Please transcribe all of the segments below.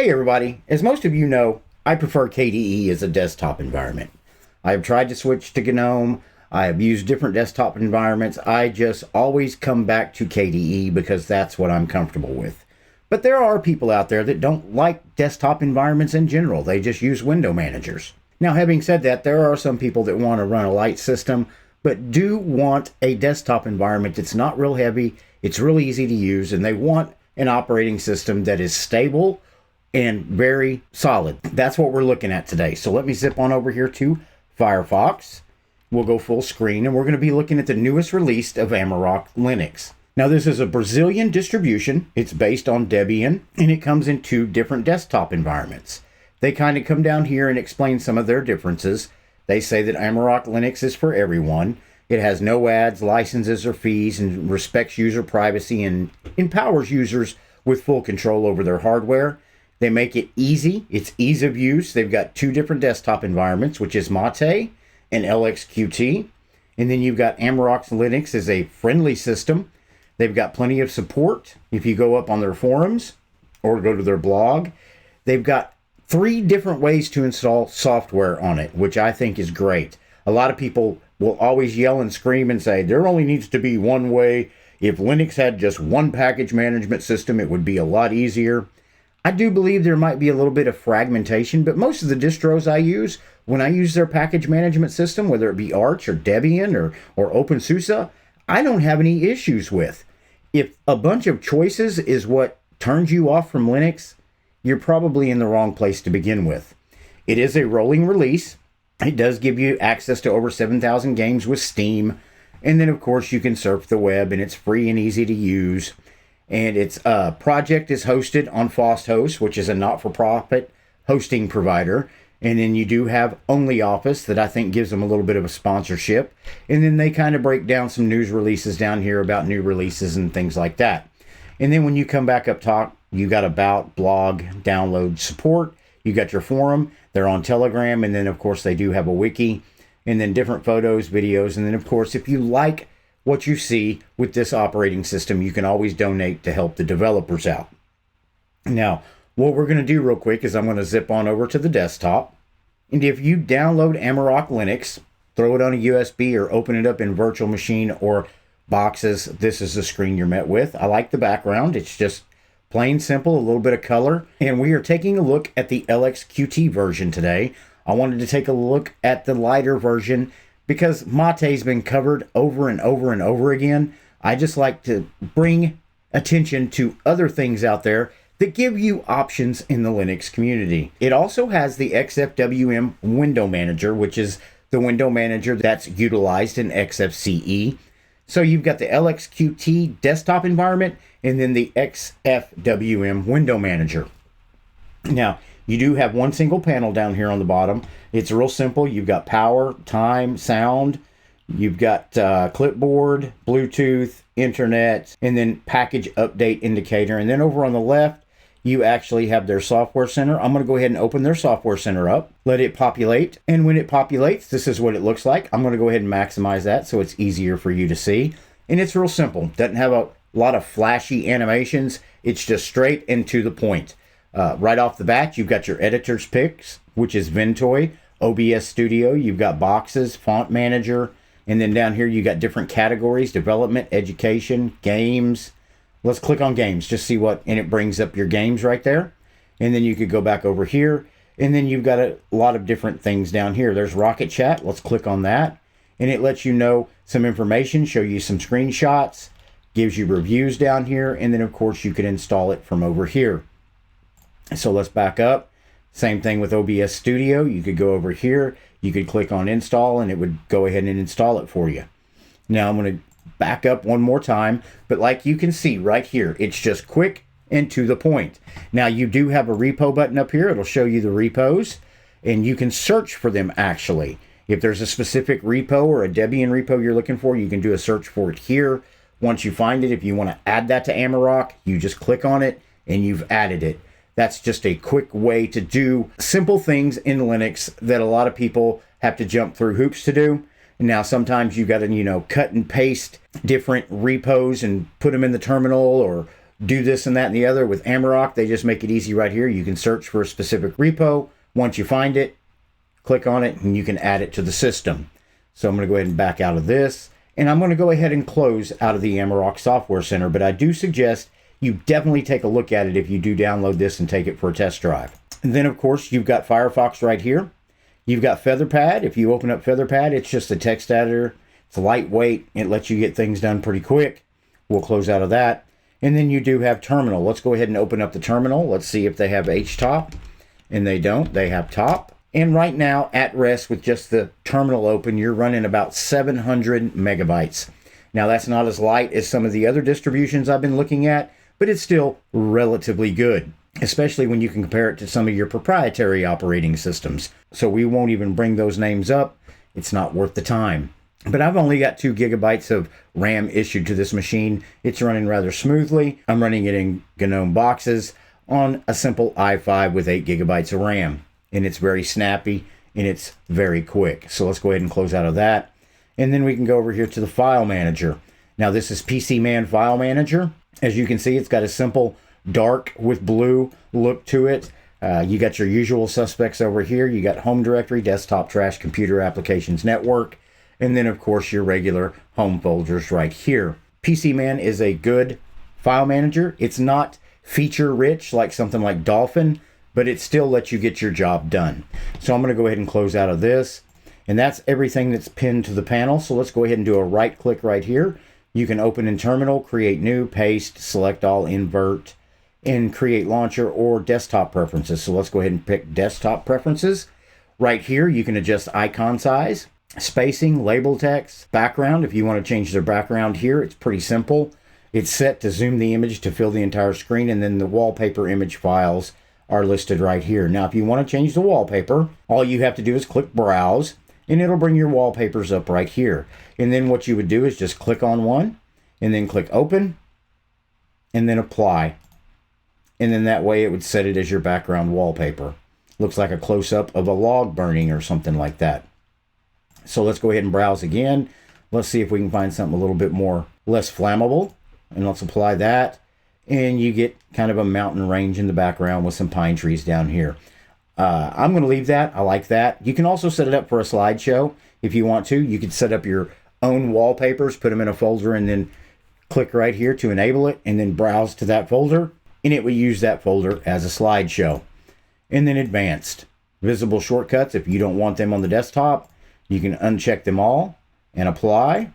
Hey everybody, as most of you know, I prefer KDE as a desktop environment. I have tried to switch to GNOME. I have used different desktop environments. I just always come back to KDE because that's what I'm comfortable with. But there are people out there that don't like desktop environments in general. They just use window managers. Now, having said that, there are some people that want to run a light system, but do want a desktop environment that's not real heavy, it's really easy to use, and they want an operating system that is stable and very solid. That's what we're looking at today. So let me zip on over here to Firefox. We'll go full screen, and we're going to be looking at the newest release of Amarok Linux. Now, this is a Brazilian distribution. It's based on Debian, and it comes in two different desktop environments. They kind of come down here and explain some of their differences. They say that Amarok Linux is for everyone. It has no ads, licenses, or fees, and respects user privacy and empowers users with full control over their hardware. They make it easy. It's ease of use. They've got two different desktop environments, which is Mate and LXQt. And then you've got Amarok Linux as a friendly system. They've got plenty of support. If you go up on their forums or go to their blog, they've got 3 different ways to install software on it, which I think is great. A lot of people will always yell and scream and say, there only needs to be one way. If Linux had just one package management system, it would be a lot easier. I do believe there might be a little bit of fragmentation, but most of the distros I use, when I use their package management system, whether it be Arch or Debian or OpenSUSE, I don't have any issues with. If a bunch of choices is what turns you off from Linux, you're probably in the wrong place to begin with. It is a rolling release. It does give you access to over 7,000 games with Steam. And then, of course, you can surf the web, and it's free and easy to use. And its project is hosted on FostHost, which is a not-for-profit hosting provider. And then you do have OnlyOffice that I think gives them a little bit of a sponsorship. And then they kind of break down some news releases down here about new releases and things like that. And then when you come back up top, you got about, blog, download, support. You got your forum. They're on Telegram. And then, of course, they do have a wiki. And then different photos, videos. And then, of course, if you like what you see with this operating system, you can always donate to help the developers out. Now, what we're going to do real quick is I'm going to zip on over to the desktop. And if you download Amarok Linux, throw it on a USB or open it up in virtual machine or boxes, this is the screen you're met with. I like the background. It's just plain simple, a little bit of color. And we are taking a look at the LXQt version today. I wanted to take a look at the lighter version because Mate's been covered over and over and over again. I just like to bring attention to other things out there that give you options in the Linux community. It also has the XFWM window manager, which is the window manager that's utilized in XFCE. So you've got the LXQt desktop environment and then the XFWM window manager. Now, you do have one single panel down here on the bottom. It's real simple. You've got power, time, sound. You've got clipboard, Bluetooth, internet, and then package update indicator. And then over on the left, you actually have their software center. I'm going to go ahead and open their software center up, let it populate. And when it populates, this is what it looks like. I'm going to go ahead and maximize that so it's easier for you to see. And it's real simple. Doesn't have a lot of flashy animations. It's just straight and to the point. Right off the bat, you've got your editor's picks, which is Ventoy, OBS Studio. You've got boxes, font manager, and then down here you got different categories: development, education, games. Let's click on games, just see what, and it brings up your games right there. And then you could go back over here, and then you've got a lot of different things down here. There's Rocket Chat. Let's click on that, and it lets you know some information, show you some screenshots, gives you reviews down here, and then of course you can install it from over here. So let's back up. Same thing with OBS Studio. You could go over here. You could click on install and it would go ahead and install it for you. Now I'm going to back up one more time. But like you can see right here, it's just quick and to the point. Now you do have a repo button up here. It'll show you the repos and you can search for them actually. If there's a specific repo or a Debian repo you're looking for, you can do a search for it here. Once you find it, if you want to add that to Amarok, you just click on it and you've added it. That's just a quick way to do simple things in Linux that a lot of people have to jump through hoops to do. Now, sometimes you got to, cut and paste different repos and put them in the terminal or do this and that and the other. With Amarok, they just make it easy right here. You can search for a specific repo. Once you find it, click on it, and you can add it to the system. So I'm going to go ahead and back out of this. And I'm going to go ahead and close out of the Amarok Software Center. But I do suggest you definitely take a look at it if you do download this and take it for a test drive. And then, of course, you've got Firefox right here. You've got Featherpad. If you open up Featherpad, it's just a text editor. It's lightweight. It lets you get things done pretty quick. We'll close out of that. And then you do have Terminal. Let's go ahead and open up the Terminal. Let's see if they have HTOP. And they don't. They have top. And right now, at rest with just the Terminal open, you're running about 700 megabytes. Now, that's not as light as some of the other distributions I've been looking at, but it's still relatively good, especially when you can compare it to some of your proprietary operating systems. So we won't even bring those names up. It's not worth the time. But I've only got 2 gigabytes of RAM issued to this machine. It's running rather smoothly. I'm running it in GNOME boxes on a simple i5 with 8 gigabytes of RAM. And it's very snappy and it's very quick. So let's go ahead and close out of that. And then we can go over here to the File Manager. Now this is PCMan File Manager. As you can see, it's got a simple dark with blue look to it. You got your usual suspects over here. You got Home Directory, Desktop Trash, Computer Applications Network, and then of course your regular home folders right here. PCMan is a good file manager. It's not feature rich like something like Dolphin, but it still lets you get your job done. So I'm going to go ahead and close out of this. And that's everything that's pinned to the panel. So let's go ahead and do a right click right here. You can open in Terminal, create new, paste, select all, invert, and create launcher or desktop preferences. So let's go ahead and pick desktop preferences. Right here, you can adjust icon size, spacing, label text, background. If you want to change their background here, it's pretty simple. It's set to zoom the image to fill the entire screen, and then the wallpaper image files are listed right here. Now, if you want to change the wallpaper, all you have to do is click Browse, and it'll bring your wallpapers up right here. And then what you would do is just click on one, and then click Open, and then Apply. And then that way it would set it as your background wallpaper. Looks like a close-up of a log burning or something like that. So let's go ahead and browse again. Let's see if we can find something a little bit more less flammable. And let's apply that. And you get kind of a mountain range in the background with some pine trees down here. I'm going to leave that. I like that. You can also set it up for a slideshow if you want to. You could set up your own wallpapers, put them in a folder, and then click right here to enable it, and then browse to that folder, and it would use that folder as a slideshow. And then advanced. Visible shortcuts, if you don't want them on the desktop, you can uncheck them all and apply,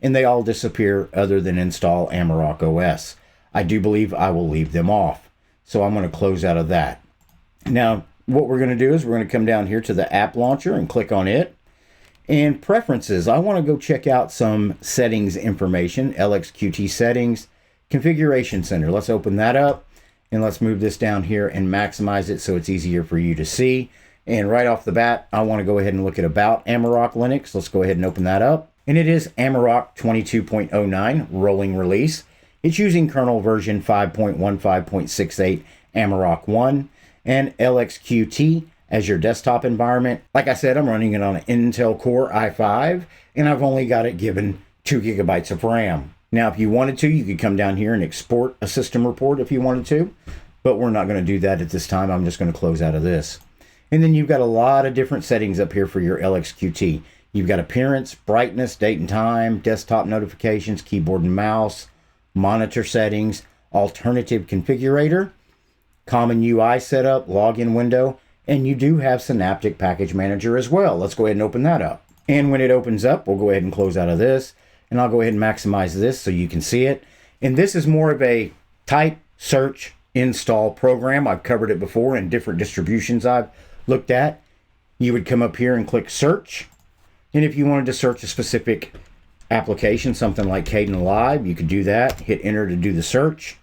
and they all disappear other than install Amarok OS. I do believe I will leave them off. So I'm going to close out of that. Now, what we're going to do is we're going to come down here to the app launcher and click on it. And preferences, I want to go check out some settings information, LXQt settings, configuration center. Let's open that up and let's move this down here and maximize it so it's easier for you to see. And right off the bat, I want to go ahead and look at about Amarok Linux. Let's go ahead and open that up. And it is Amarok 22.09 rolling release. It's using kernel version 5.15.68 Amarok 1 and LXQt as your desktop environment. Like I said, I'm running it on an Intel Core i5, and I've only got it given 2 gigabytes of RAM. Now, if you wanted to, you could come down here and export a system report if you wanted to, but we're not going to do that at this time. I'm just going to close out of this. And then you've got a lot of different settings up here for your LXQt. You've got appearance, brightness, date and time, desktop notifications, keyboard and mouse, monitor settings, alternative configurator, common UI setup, login window, and you do have Synaptic Package Manager as well. Let's go ahead and open that up. And when it opens up, we'll go ahead and close out of this, and I'll go ahead and maximize this so you can see it. And this is more of a type, search, install program. I've covered it before in different distributions I've looked at. You would come up here and click search. And if you wanted to search a specific application, something like Kdenlive, you could do that. Hit enter to do the search.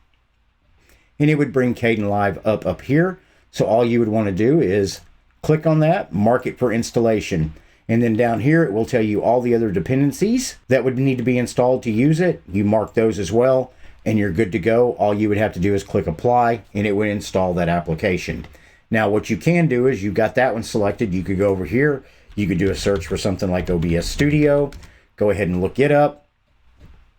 And it would bring Kdenlive up here. So all you would want to do is click on that, mark it for installation. And then down here, it will tell you all the other dependencies that would need to be installed to use it. You mark those as well, and you're good to go. All you would have to do is click apply, and it would install that application. Now, what you can do is you've got that one selected. You could go over here. You could do a search for something like OBS Studio. Go ahead and look it up.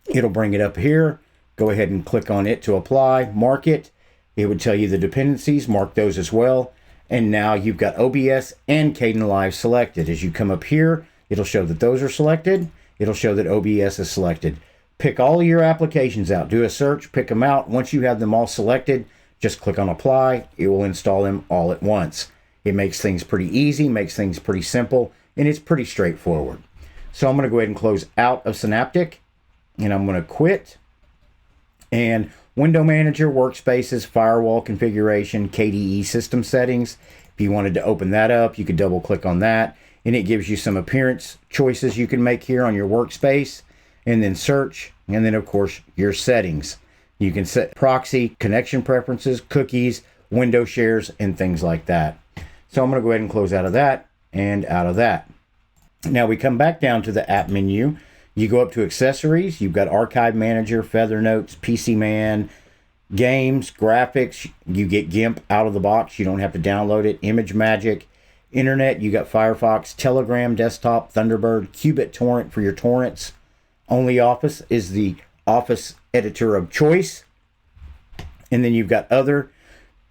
It'll bring it up here. Go ahead and click on it to apply, mark it. It would tell you the dependencies, mark those as well. And now you've got OBS and Kdenlive selected. As you come up here, it'll show that those are selected. It'll show that OBS is selected. Pick all of your applications out. Do a search, pick them out. Once you have them all selected, just click on apply. It will install them all at once. It makes things pretty easy, makes things pretty simple, and it's pretty straightforward. So I'm going to go ahead and close out of Synaptic, and I'm going to quit. And Window Manager, Workspaces, Firewall Configuration, KDE System Settings. If you wanted to open that up, you could double click on that, and it gives you some appearance choices you can make here on your workspace, and then search, and then of course your settings. You can set proxy, connection preferences, cookies, window shares, and things like that. So I'm going to go ahead and close out of that and out of that. Now we come back down to the app menu. You go up to accessories. You've got Archive Manager, Feather Notes, PC Man, games, graphics. You get GIMP out of the box. You don't have to download it. Image Magic, Internet. You got Firefox, Telegram, Desktop, Thunderbird, Qubit Torrent for your torrents. OnlyOffice is the Office editor of choice. And then you've got other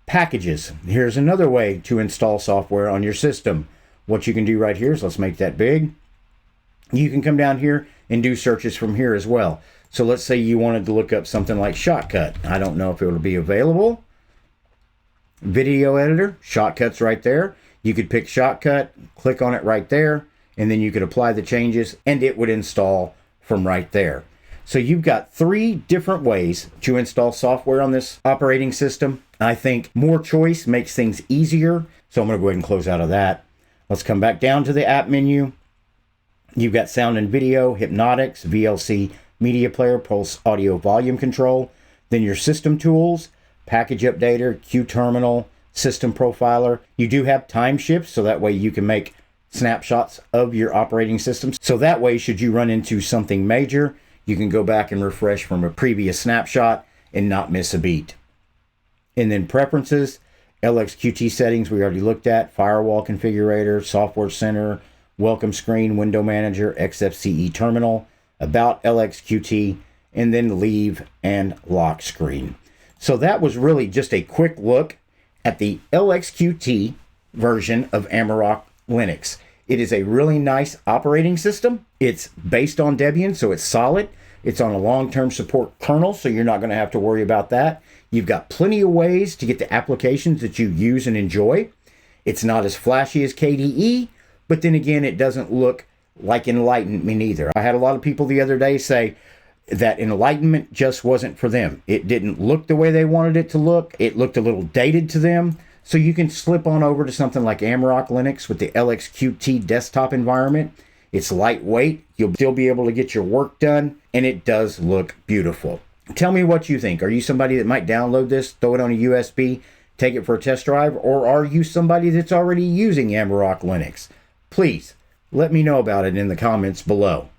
packages. Here's another way to install software on your system. What you can do right here is, let's make that big. You can come down here and do searches from here as well. So let's say you wanted to look up something like Shotcut. I don't know if it will be available. Video editor, Shotcut's right there. You could pick Shotcut, click on it right there, and then you could apply the changes and it would install from right there. So you've got 3 different ways to install software on this operating system. I think more choice makes things easier. So I'm going to go ahead and close out of that. Let's come back down to the app menu. You've got sound and video, Hypnotics, VLC media player, Pulse audio volume control. Then your system tools, package updater, QTerminal, system profiler. You do have time shifts, so that way you can make snapshots of your operating system. So that way, should you run into something major, you can go back and refresh from a previous snapshot and not miss a beat. And then preferences, LXQt settings we already looked at, firewall configurator, software center, welcome screen, window manager, XFCE terminal, about LXQt, and then leave and lock screen. So that was really just a quick look at the LXQt version of Amarok Linux. It is a really nice operating system. It's based on Debian, so it's solid. It's on a long-term support kernel, so you're not going to have to worry about that. You've got plenty of ways to get the applications that you use and enjoy. It's not as flashy as KDE, but then again, it doesn't look like Enlightenment either. I had a lot of people the other day say that Enlightenment just wasn't for them. It didn't look the way they wanted it to look. It looked a little dated to them. So you can slip on over to something like Amarok Linux with the LXQt desktop environment. It's lightweight. You'll still be able to get your work done, and it does look beautiful. Tell me what you think. Are you somebody that might download this, throw it on a USB, take it for a test drive, or are you somebody that's already using Amarok Linux? Please let me know about it in the comments below.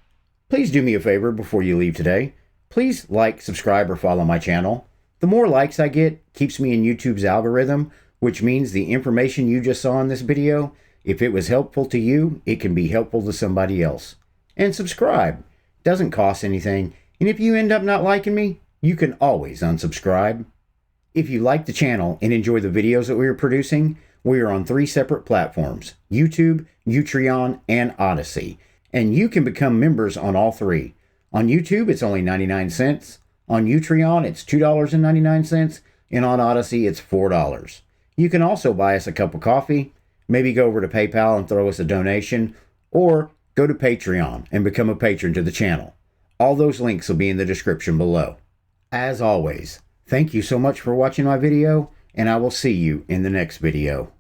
Please do me a favor before you leave today. Please like, subscribe, or follow my channel. The more likes I get keeps me in YouTube's algorithm, which means the information you just saw in this video, if it was helpful to you, it can be helpful to somebody else. And subscribe. Doesn't cost anything. And if you end up not liking me, you can always unsubscribe. If you like the channel and enjoy the videos that we are producing, we are on 3 separate platforms: YouTube, Utreon, and Odyssey. And you can become members on all 3. On YouTube, it's only 99 cents. On Utreon, it's $2.99. And on Odyssey, it's $4. You can also buy us a cup of coffee, maybe go over to PayPal and throw us a donation, or go to Patreon and become a patron to the channel. All those links will be in the description below. As always, thank you so much for watching my video, and I will see you in the next video.